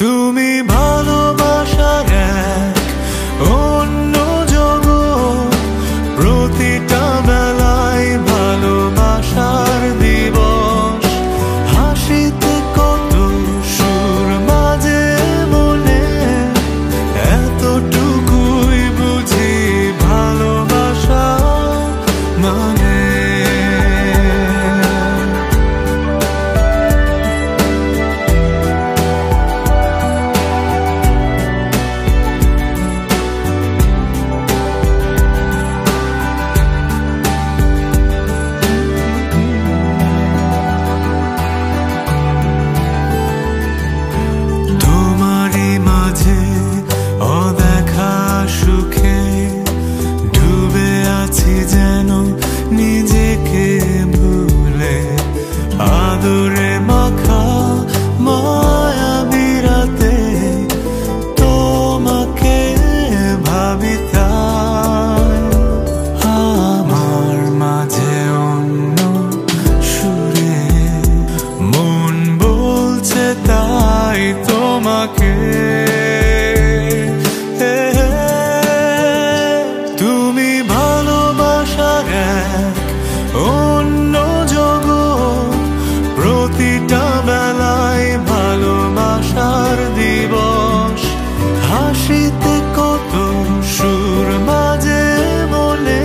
তুমি ভালোবাসার এক অন্য জগৎ, প্রতিটা বেলায় ভালোবাসার দিবস। হাসিতে কত সুর মাঝে মনে, এতটুকুই বুঝি ভালোবাসা মানে। অদেখা সুখে ডুবে আছি যেন নিজেকে ভুলে, আদরে মাখা মায়াবী রাতে তোমাকে ভাবি তাই। আমার মাঝে অন্য সুরে মন বলছে তাই তোমাকে। তুমি ভালোবাসার এক অন্য জগৎ, প্রতিটা বেলায় ভালোবাসার দিবস। হাসিতে কত সুর মাঝে মনে,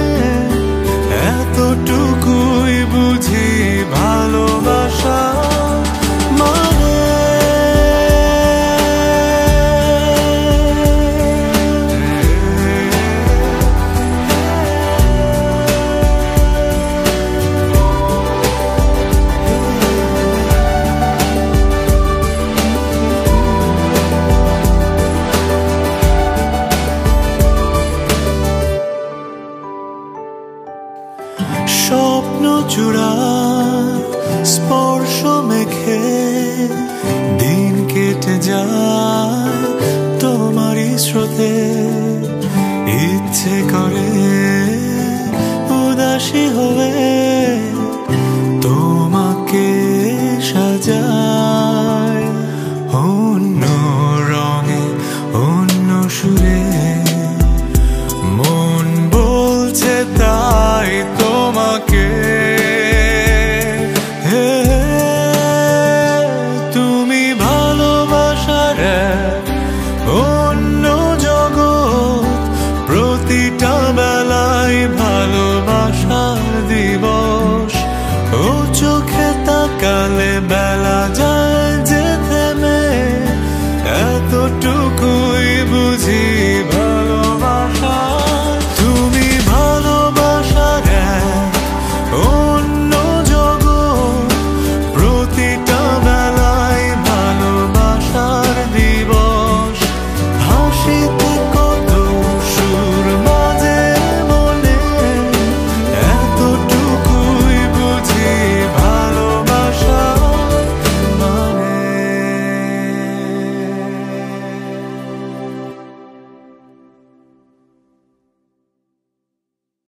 এতটুকুই বুঝি ভালোবাসা মানে। স্বপ্ন চূড়ায় স্পর্শ মেখে দিন কেটে যায় তোমারই স্রোতে। ইচ্ছে করে উদাসী হয়ে তোমাকে সাজায় অন্য